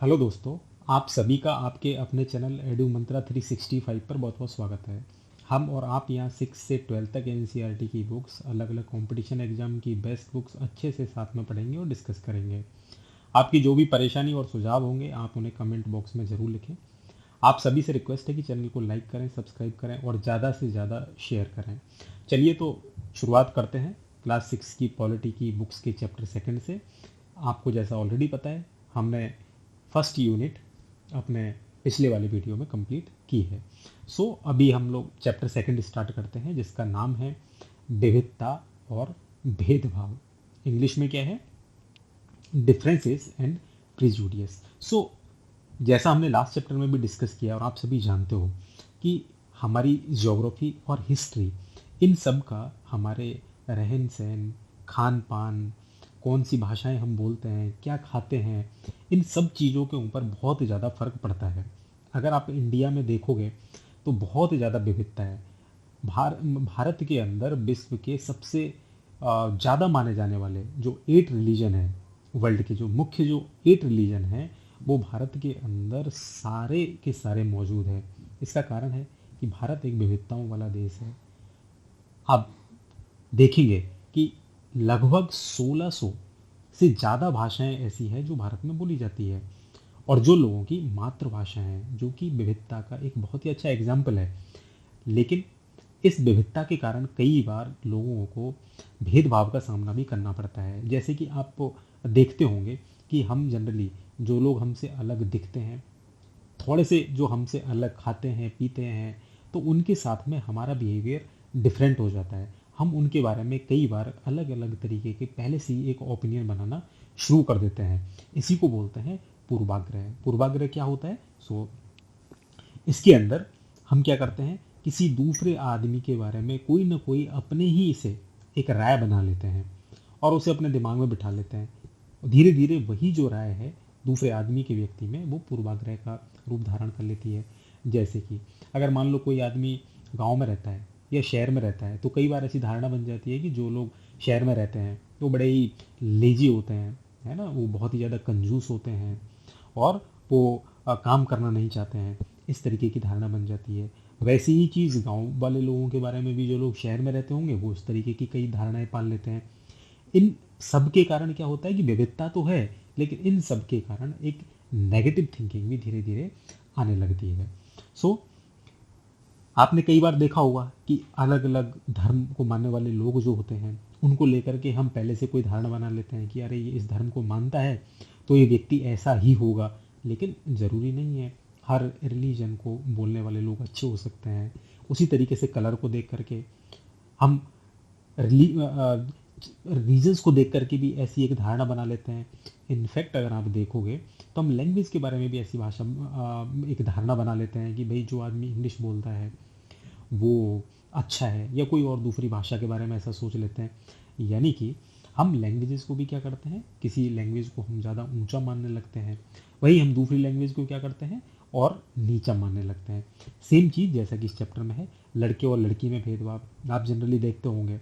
Hello दोस्तों। आप सभी का आपके अपने चैनल एडू मंत्रा 365 पर बहुत बहुत स्वागत है। हम और आप यहाँ 6 से 12 तक एनसीईआरटी की बुक्स, अलग अलग कंपटीशन एग्जाम की बेस्ट बुक्स अच्छे से साथ में पढ़ेंगे और डिस्कस करेंगे। आपकी जो भी परेशानी और सुझाव होंगे आप उन्हें कमेंट बॉक्स में ज़रूर लिखें। आप सभी से रिक्वेस्ट है कि चैनल को लाइक करें, सब्सक्राइब करें और ज़्यादा से ज़्यादा शेयर करें। चलिए तो शुरुआत करते हैं क्लास 6 की पॉलिटी की बुक्स के चैप्टर सेकंड से। आपको जैसा ऑलरेडी पता है, हमने फर्स्ट यूनिट अपने पिछले वाले वीडियो में कंप्लीट की है। अभी हम लोग चैप्टर सेकंड स्टार्ट करते हैं जिसका नाम है विविधता और भेदभाव। इंग्लिश में क्या है? Differences and prejudice. जैसा हमने लास्ट चैप्टर में भी डिस्कस किया और आप सभी जानते हो कि हमारी ज्योग्राफी और हिस्ट्री, इन सब का हमारे रहन सहन, खान पान, कौन सी भाषाएं हम बोलते हैं, क्या खाते हैं, इन सब चीज़ों के ऊपर बहुत ज़्यादा फर्क पड़ता है। अगर आप इंडिया में देखोगे तो बहुत ज़्यादा विविधता है। भारत के अंदर विश्व के सबसे ज़्यादा माने जाने वाले जो 8 रिलीजन हैं, वर्ल्ड के जो मुख्य जो 8 रिलीजन हैं, वो भारत के अंदर सारे के सारे मौजूद हैं। इसका कारण है कि भारत एक विविधताओं वाला देश है। आप देखेंगे कि लगभग 1600 से ज़्यादा भाषाएं ऐसी हैं जो भारत में बोली जाती है और जो लोगों की मातृभाषा है, जो कि विविधता का एक बहुत ही अच्छा एग्जाम्पल है। लेकिन इस विविधता के कारण कई बार लोगों को भेदभाव का सामना भी करना पड़ता है। जैसे कि आप देखते होंगे कि हम जनरली, जो लोग हमसे अलग दिखते हैं, थोड़े से जो हमसे अलग खाते हैं पीते हैं, तो उनके साथ में हमारा बिहेवियर डिफरेंट हो जाता है। हम उनके बारे में कई बार अलग अलग तरीके के पहले से ही एक ओपिनियन बनाना शुरू कर देते हैं। इसी को बोलते हैं पूर्वाग्रह। पूर्वाग्रह क्या होता है? इसके अंदर हम क्या करते हैं, किसी दूसरे आदमी के बारे में कोई ना कोई अपने ही से एक राय बना लेते हैं और उसे अपने दिमाग में बिठा लेते हैं। धीरे धीरे वही जो राय है दूसरे आदमी के व्यक्ति में, वो पूर्वाग्रह का रूप धारण कर लेती है। जैसे कि अगर मान लो कोई आदमी गांव में रहता है या शहर में रहता है, तो कई बार ऐसी धारणा बन जाती है कि जो लोग शहर में रहते हैं वो बड़े ही लेजी होते हैं, है ना, वो बहुत ही ज़्यादा कंजूस होते हैं और वो काम करना नहीं चाहते हैं। इस तरीके की धारणा बन जाती है। वैसी ही चीज़ गांव वाले लोगों के बारे में भी, जो लोग शहर में रहते होंगे वो इस तरीके की कई धारणाएं पाल लेते हैं। इन सब के कारण क्या होता है कि विविधता तो है, लेकिन इन सब के कारण एक नेगेटिव थिंकिंग भी धीरे धीरे आने लगती है। सो आपने कई बार देखा होगा कि अलग अलग धर्म को मानने वाले लोग जो होते हैं, उनको लेकर के हम पहले से कोई धारणा बना लेते हैं कि अरे ये इस धर्म को मानता है तो ये व्यक्ति ऐसा ही होगा। लेकिन ज़रूरी नहीं है। हर रिलीजन को बोलने वाले लोग अच्छे हो सकते हैं। उसी तरीके से कलर को देख करके हम रीजन्स को देख करके भी ऐसी एक धारणा बना लेते हैं। इनफैक्ट अगर आप देखोगे तो हम लैंग्वेज के बारे में भी ऐसी एक धारणा बना लेते हैं कि भाई जो आदमी इंग्लिश बोलता है वो अच्छा है, या कोई और दूसरी भाषा के बारे में ऐसा सोच लेते हैं। यानी कि हम लैंग्वेजेस को भी क्या करते हैं, किसी लैंग्वेज को हम ज़्यादा ऊंचा मानने लगते हैं, वही हम दूसरी लैंग्वेज को क्या करते हैं और नीचा मानने लगते हैं। सेम चीज़ जैसा कि इस चैप्टर में है, लड़के और लड़की में भेदभाव। आप जनरली देखते होंगे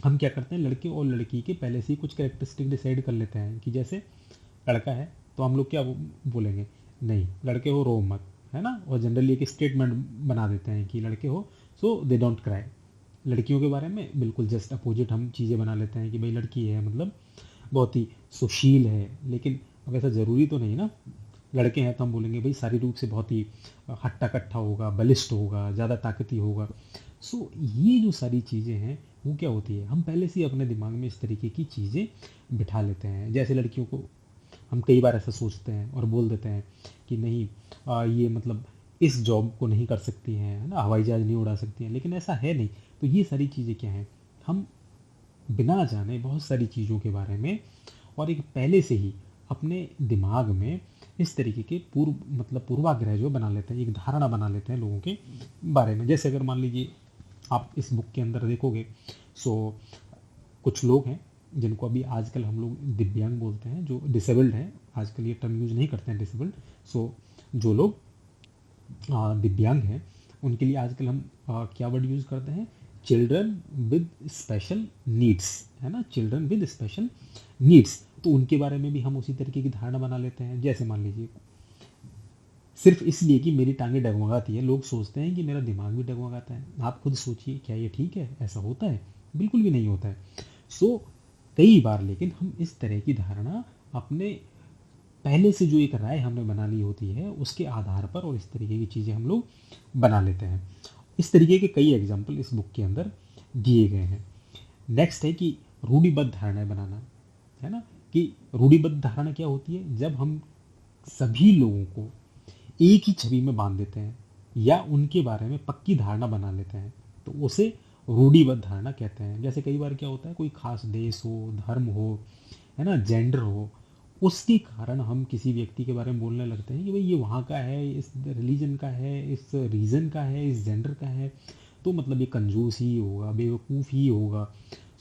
हम क्या करते हैं, लड़के और लड़की के पहले से ही कुछ कैरेक्टरिस्टिक डिसाइड कर लेते हैं कि जैसे लड़का है तो हम लोग क्या बोलेंगे, नहीं लड़के हो रो मत, है ना। और जनरली एक स्टेटमेंट बना देते हैं कि लड़के हो सो दे डोंट क्राई। लड़कियों के बारे में बिल्कुल जस्ट अपोजिट हम चीज़ें बना लेते हैं कि भाई लड़की है मतलब बहुत ही सुशील है। लेकिन अब ऐसा ज़रूरी तो नहीं ना। लड़के हैं तो हम बोलेंगे भाई शारीरिक रूप से बहुत ही हट्टा कट्ठा होगा, बलिष्ठ होगा, ज़्यादा ताकती होगा। ये जो सारी चीज़ें हैं वो क्या होती है, हम पहले से ही अपने दिमाग में इस तरीके की चीज़ें बिठा लेते हैं। जैसे लड़कियों को हम कई बार ऐसा सोचते हैं और बोल देते हैं कि नहीं ये मतलब इस जॉब को नहीं कर सकती हैं, है ना, हवाई जहाज़ नहीं उड़ा सकती हैं। लेकिन ऐसा है नहीं। तो ये सारी चीज़ें क्या हैं, हम बिना जाने बहुत सारी चीज़ों के बारे में और एक पहले से ही अपने दिमाग में इस तरीके के पूर्वाग्रह जो बना लेते हैं, एक धारणा बना लेते हैं लोगों के बारे में। जैसे अगर मान लीजिए आप इस बुक के अंदर देखोगे, सो कुछ लोग हैं जिनको अभी आजकल हम लोग दिव्यांग बोलते हैं, जो डिसेबल्ड हैं। आजकल ये टर्म यूज़ नहीं करते हैं डिसेबल्ड। सो जो लोग दिव्यांग हैं उनके लिए आजकल हम क्या वर्ड यूज़ करते हैं, चिल्ड्रन विद स्पेशल नीड्स, है ना, चिल्ड्रन विद स्पेशल नीड्स, तो उनके बारे में भी हम उसी तरीके की धारणा बना लेते हैं। जैसे मान लीजिए, सिर्फ इसलिए कि मेरी टांगें डगमगाती है, लोग सोचते हैं कि मेरा दिमाग भी डगमगाता है। आप खुद सोचिए, क्या ये ठीक है? ऐसा होता है? बिल्कुल भी नहीं होता है। सो कई बार लेकिन हम इस तरह की धारणा अपने पहले से जो एक राय हमने बना ली होती है उसके आधार पर और इस तरीके की चीज़ें हम लोग बना लेते हैं। इस तरीके के कई एग्जाम्पल इस बुक के अंदर दिए गए हैं। नेक्स्ट है कि रूढ़िबद्ध धारणाएं बनाना, है ना, कि रूढ़िबद्ध धारणा क्या होती है? जब हम सभी लोगों को एक ही छवि में बांध देते हैं या उनके बारे में पक्की धारणा बना लेते हैं तो उसे रूढ़िबद्ध धारणा कहते हैं। जैसे कई बार क्या होता है, कोई खास देश हो, धर्म हो, है ना, जेंडर हो, उसके कारण हम किसी व्यक्ति के बारे में बोलने लगते हैं कि भाई ये वहाँ का है, इस रिलीजन का है, इस रीजन का है, इस जेंडर का है, तो मतलब ये कंजूस ही होगा, बेवकूफ़ ही होगा।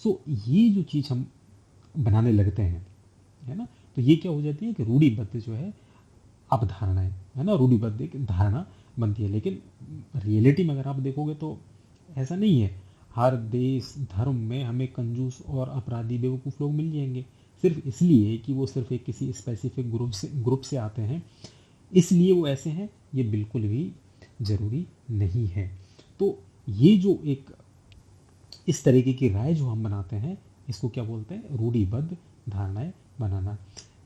सो ये जो चीज़ हम बनाने लगते हैं, है ना, तो ये क्या हो जाती है कि रूढ़िबद्ध जो है अवधारणाएं, है ना, रूढ़िबद्ध एक धारणा बनती है। लेकिन रियलिटी में अगर आप देखोगे तो ऐसा नहीं है। हर देश धर्म में हमें कंजूस और अपराधी बेवकूफ़ लोग मिल जाएंगे, सिर्फ इसलिए कि वो सिर्फ एक किसी स्पेसिफिक ग्रुप से आते हैं, इसलिए वो ऐसे हैं, ये बिल्कुल भी ज़रूरी नहीं है। तो ये जो एक इस तरीके की राय जो हम बनाते हैं इसको क्या बोलते हैं? रूढ़िबद्ध धारणाएं बनाना।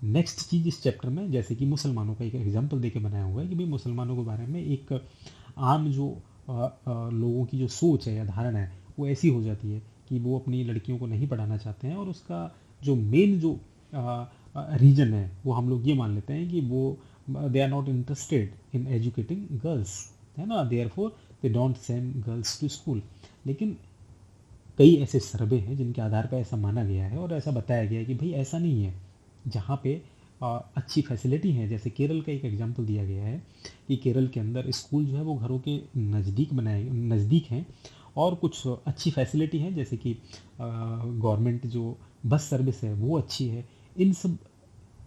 नेक्स्ट चीज़ इस चैप्टर में, जैसे कि मुसलमानों का एक एग्जाम्पल देके बनाया हुआ है कि भाई मुसलमानों के बारे में एक आम जो लोगों की जो सोच है या धारणा है वो ऐसी हो जाती है कि वो अपनी लड़कियों को नहीं पढ़ाना चाहते हैं, और उसका जो मेन जो रीजन है वो हम लोग ये मान लेते हैं कि वो they are not interested in educating girls, है ना, therefore they don't send girls to school. लेकिन कई ऐसे सर्वे हैं जिनके आधार पर ऐसा माना गया है और ऐसा बताया गया है कि भाई ऐसा नहीं है। जहाँ पे अच्छी फैसिलिटी है, जैसे केरल का एक एग्जांपल दिया गया है कि केरल के अंदर स्कूल जो है वो घरों के नज़दीक हैं, और कुछ अच्छी फैसिलिटी है, जैसे कि गवर्नमेंट जो बस सर्विस है वो अच्छी है। इन सब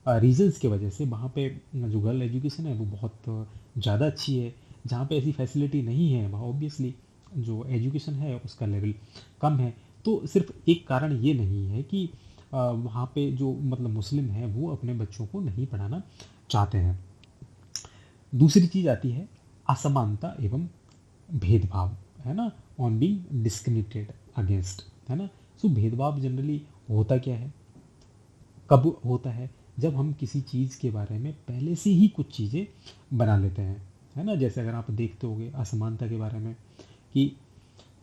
रीजंस की वजह से वहाँ पे जो गर्ल एजुकेशन है वो बहुत ज़्यादा अच्छी है। जहाँ पे ऐसी फैसिलिटी नहीं है वहाँ ऑब्वियसली जो एजुकेशन है उसका लेवल कम है। तो सिर्फ एक कारण ये नहीं है कि वहाँ पे जो मतलब मुस्लिम हैं वो अपने बच्चों को नहीं पढ़ाना चाहते हैं। दूसरी चीज़ आती है असमानता एवं भेदभाव, है ना, ऑन बीइंग डिस्क्रिमिनेटेड अगेंस्ट, है ना। सो भेदभाव जनरली होता क्या है, कब होता है? जब हम किसी चीज़ के बारे में पहले से ही कुछ चीज़ें बना लेते हैं, है ना। जैसे अगर आप देखते होंगे असमानता के बारे में कि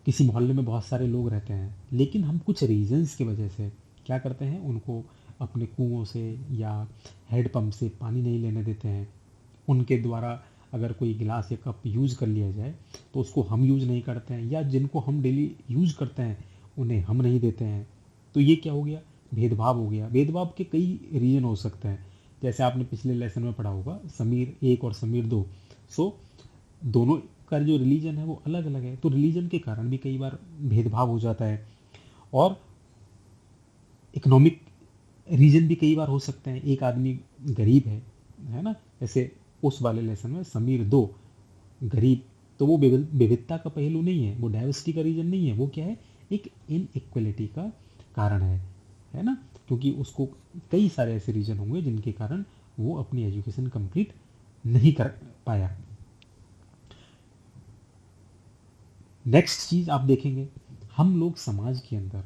किसी मोहल्ले में बहुत सारे लोग रहते हैं, लेकिन हम कुछ रीजंस की वजह से क्या करते हैं, उनको अपने कुओं से या हैंडपम्प से पानी नहीं लेने देते हैं। उनके द्वारा अगर कोई गिलास या कप यूज़ कर लिया जाए तो उसको हम यूज़ नहीं करते हैं, या जिनको हम डेली यूज़ करते हैं उन्हें हम नहीं देते हैं। तो ये क्या हो गया? भेदभाव हो गया। भेदभाव के कई रीजन हो सकते हैं, जैसे आपने पिछले लेसन में पढ़ा होगा समीर एक और समीर दो। सो दोनों का जो रिलीजन है वो अलग अलग है, तो रिलीजन के कारण भी कई बार भेदभाव हो जाता है। और इकोनॉमिक रीजन भी कई बार हो सकते हैं, एक आदमी गरीब है ना, जैसे उस वाले लेसन में समीर दो गरीब, तो वो विविधता का पहलू नहीं है, वो डाइवर्सिटी का रीजन नहीं है, वो क्या है, एक इनइक्वलिटी का कारण है ना, क्योंकि उसको कई सारे ऐसे रीजन होंगे जिनके कारण वो अपनी एजुकेशन कंप्लीट नहीं कर पाया। नेक्स्ट चीज़ आप देखेंगे, हम लोग समाज के अंदर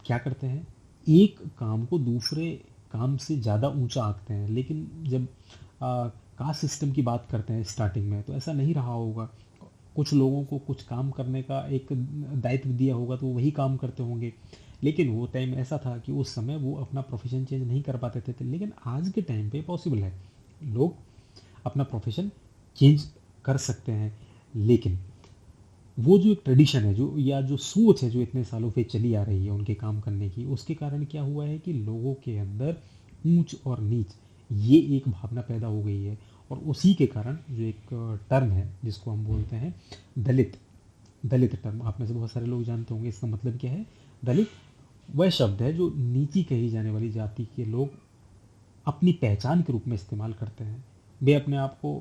क्या करते हैं, एक काम को दूसरे काम से ज़्यादा ऊंचा आंकते हैं। लेकिन जब कास्ट सिस्टम की बात करते हैं स्टार्टिंग में, तो ऐसा नहीं रहा होगा। कुछ लोगों को कुछ काम करने का एक दायित्व दिया होगा तो वो वही काम करते होंगे, लेकिन वो टाइम ऐसा था कि उस समय वो अपना प्रोफेशन चेंज नहीं कर पाते थे। लेकिन आज के टाइम पे पॉसिबल है, लोग अपना प्रोफेशन चेंज कर सकते हैं। लेकिन वो जो एक ट्रेडिशन है, जो या जो सोच है जो इतने सालों से चली आ रही है उनके काम करने की, उसके कारण क्या हुआ है कि लोगों के अंदर ऊंच और नीच ये एक भावना पैदा हो गई है। और उसी के कारण जो एक टर्म है जिसको हम बोलते हैं दलित, दलित टर्म आप में से बहुत सारे लोग जानते होंगे। इसका मतलब क्या है? दलित वह शब्द है जो नीची कही जाने वाली जाति के लोग अपनी पहचान के रूप में इस्तेमाल करते हैं। वे अपने आप को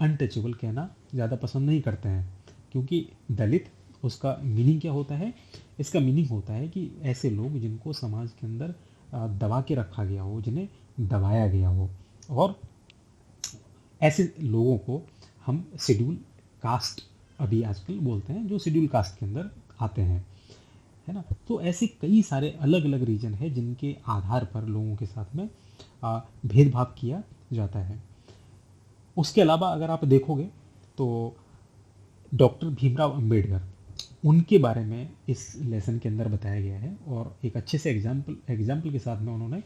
अनटचेबल कहना ज़्यादा पसंद नहीं करते हैं, क्योंकि दलित उसका मीनिंग क्या होता है? इसका मीनिंग होता है कि ऐसे लोग जिनको समाज के अंदर दबा के रखा गया हो, जिन्हें दबाया गया हो, और ऐसे लोगों को हम शेड्यूल कास्ट अभी आजकल बोलते हैं, जो शेड्यूल कास्ट के अंदर आते हैं, है ना। तो ऐसे कई सारे अलग अलग रीजन है जिनके आधार पर लोगों के साथ में भेदभाव किया जाता है। उसके अलावा अगर आप देखोगे तो डॉक्टर भीमराव अंबेडकर, उनके बारे में इस लेसन के अंदर बताया गया है, और एक अच्छे से एग्जाम्पल के साथ में उन्होंने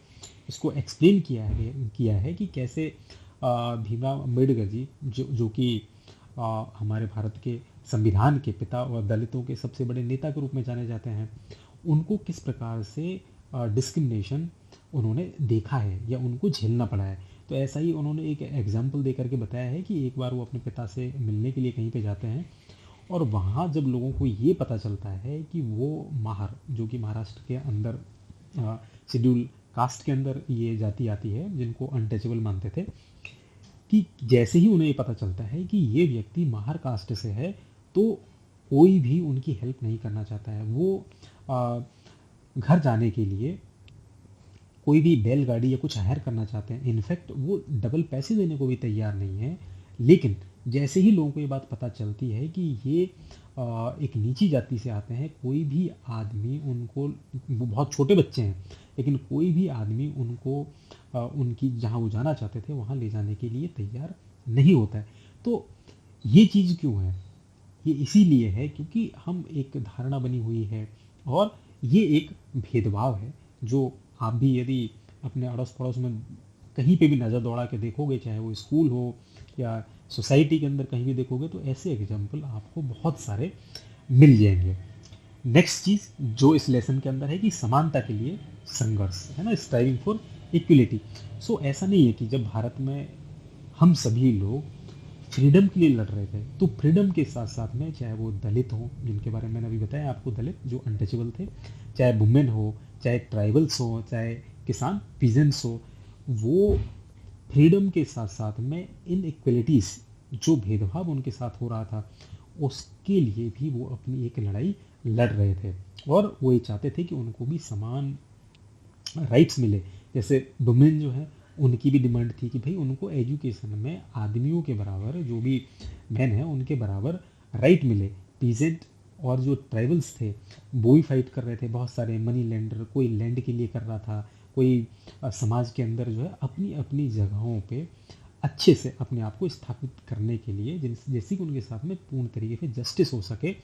इसको एक्सप्लेन किया है कि कैसे भीमराव अंबेडकर जी, जो कि हमारे भारत के संविधान के पिता और दलितों के सबसे बड़े नेता के रूप में जाने जाते हैं, उनको किस प्रकार से डिस्क्रिमिनेशन उन्होंने देखा है या उनको झेलना पड़ा है। तो ऐसा ही उन्होंने एक एग्जाम्पल दे करके बताया है कि एक बार वो अपने पिता से मिलने के लिए कहीं पे जाते हैं, और वहाँ जब लोगों को ये पता चलता है कि वो माहर, जो कि महाराष्ट्र के अंदर शेड्यूल कास्ट के अंदर ये जाति आती है जिनको अनटचेबल मानते थे, कि जैसे ही उन्हें ये पता चलता है कि ये व्यक्ति माहर कास्ट से है, तो कोई भी उनकी हेल्प नहीं करना चाहता है। वो घर जाने के लिए कोई भी बैलगाड़ी या कुछ हायर करना चाहते हैं, इनफैक्ट वो डबल पैसे देने को भी तैयार नहीं है। लेकिन जैसे ही लोगों को ये बात पता चलती है कि ये एक नीची जाति से आते हैं, कोई भी आदमी उनको, वो बहुत छोटे बच्चे हैं, लेकिन कोई भी आदमी उनको उनकी जहाँ वो जाना चाहते थे वहाँ ले जाने के लिए तैयार नहीं होता है। तो ये चीज़ क्यों है? ये इसीलिए है क्योंकि हम एक धारणा बनी हुई है, और ये एक भेदभाव है जो आप भी यदि अपने अड़ोस पड़ोस में कहीं पे भी नज़र दौड़ा के देखोगे, चाहे वो स्कूल हो या सोसाइटी के अंदर कहीं भी देखोगे, तो ऐसे एग्जाम्पल आपको बहुत सारे मिल जाएंगे। नेक्स्ट चीज़ जो इस लेसन के अंदर है कि समानता के लिए संघर्ष, है ना, स्ट्राइविंग फॉर इक्वलिटी। सो ऐसा नहीं है कि जब भारत में हम सभी लोग फ्रीडम के लिए लड़ रहे थे, तो फ्रीडम के साथ साथ में चाहे वो दलित हो, जिनके बारे में मैंने अभी बताया आपको, दलित जो अनटचेबल थे, चाहे वुमेन हो, चाहे ट्राइबल्स हो, चाहे किसान पीजेंट्स हो, वो फ्रीडम के साथ साथ में इन इक्वलिटीज़, जो भेदभाव उनके साथ हो रहा था, उसके लिए भी वो अपनी एक लड़ाई लड़ रहे थे, और वो ये चाहते थे कि उनको भी समान राइट्स मिले। जैसे वुमेन जो है, उनकी भी डिमांड थी कि भाई उनको एजुकेशन में आदमियों के बराबर, जो भी मैन है उनके बराबर राइट मिले। पीजेंट और जो ट्राइबल्स थे वो भी फाइट कर रहे थे, बहुत सारे मनी लैंडर, कोई लैंड के लिए कर रहा था, कोई समाज के अंदर जो है अपनी अपनी जगहों पे अच्छे से अपने आप को स्थापित करने के लिए, जैसे कि उनके साथ में पूर्ण तरीके से जस्टिस हो सके,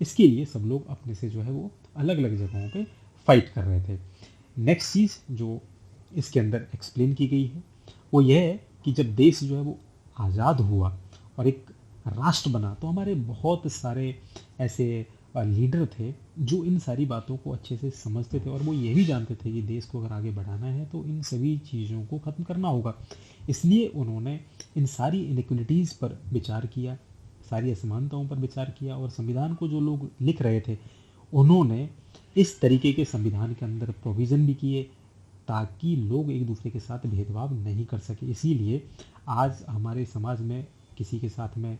इसके लिए सब लोग अपने से जो है वो अलग अलग जगहों पे फाइट कर रहे थे। नेक्स्ट चीज़ जो इसके अंदर एक्सप्लेन की गई है वो यह है कि जब देश जो है वो आज़ाद हुआ और एक राष्ट्र बना, तो हमारे बहुत सारे ऐसे लीडर थे जो इन सारी बातों को अच्छे से समझते थे, और वो ये भी जानते थे कि देश को अगर आगे बढ़ाना है तो इन सभी चीज़ों को ख़त्म करना होगा। इसलिए उन्होंने इन सारी इनइक्वलिटीज़ पर विचार किया, सारी असमानताओं पर विचार किया, और संविधान को जो लोग लिख रहे थे उन्होंने इस तरीके के संविधान के अंदर प्रोविज़न भी किए ताकि लोग एक दूसरे के साथ भेदभाव नहीं कर सके। इसीलिए आज हमारे समाज में किसी के साथ में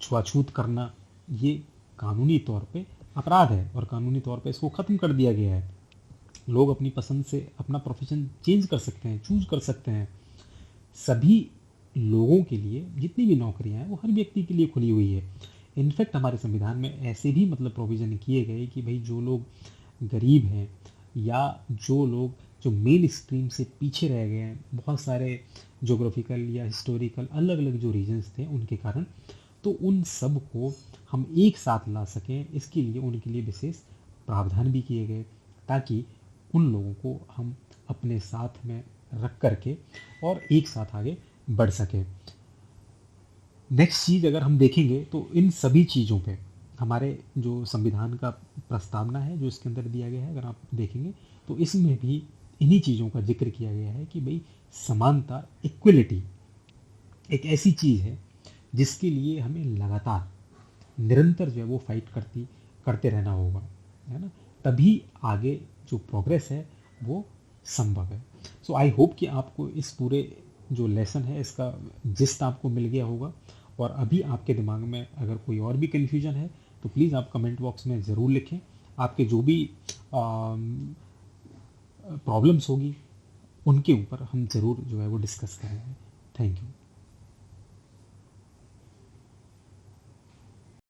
छुआछूत करना ये कानूनी तौर पे अपराध है, और कानूनी तौर पे इसको ख़त्म कर दिया गया है। लोग अपनी पसंद से अपना प्रोफेशन चेंज कर सकते हैं, चूज कर सकते हैं। सभी लोगों के लिए जितनी भी नौकरियां हैं वो हर व्यक्ति के लिए खुली हुई है। इनफैक्ट हमारे संविधान में ऐसे भी मतलब प्रोविज़न किए गए कि भाई जो लोग गरीब हैं या जो लोग जो मेन स्ट्रीम से पीछे रह गए हैं, बहुत सारे जोग्राफिकल या हिस्टोरिकल अलग अलग जो रीजन्स थे उनके कारण, तो उन सब को हम एक साथ ला सकें, इसके लिए उनके लिए विशेष प्रावधान भी किए गए ताकि उन लोगों को हम अपने साथ में रख करके और एक साथ आगे बढ़ सकें। नेक्स्ट चीज़ अगर हम देखेंगे तो इन सभी चीज़ों पे हमारे जो संविधान का प्रस्तावना है जो इसके अंदर दिया गया है, अगर आप देखेंगे तो इसमें भी इन्हीं चीज़ों का जिक्र किया गया है कि भाई समानता, इक्वलिटी एक ऐसी चीज़ है जिसके लिए हमें लगातार निरंतर जो है वो फाइट करते रहना होगा, है ना, तभी आगे जो प्रोग्रेस है वो संभव है। सो आई होप कि आपको इस पूरे जो लेसन है इसका जिस्ट आपको मिल गया होगा, और अभी आपके दिमाग में अगर कोई और भी कन्फ्यूजन है तो प्लीज़ आप कमेंट बॉक्स में ज़रूर लिखें। आपके जो भी प्रॉब्लम्स होगी उनके ऊपर हम ज़रूर जो है वो डिस्कस करेंगे। Thank you.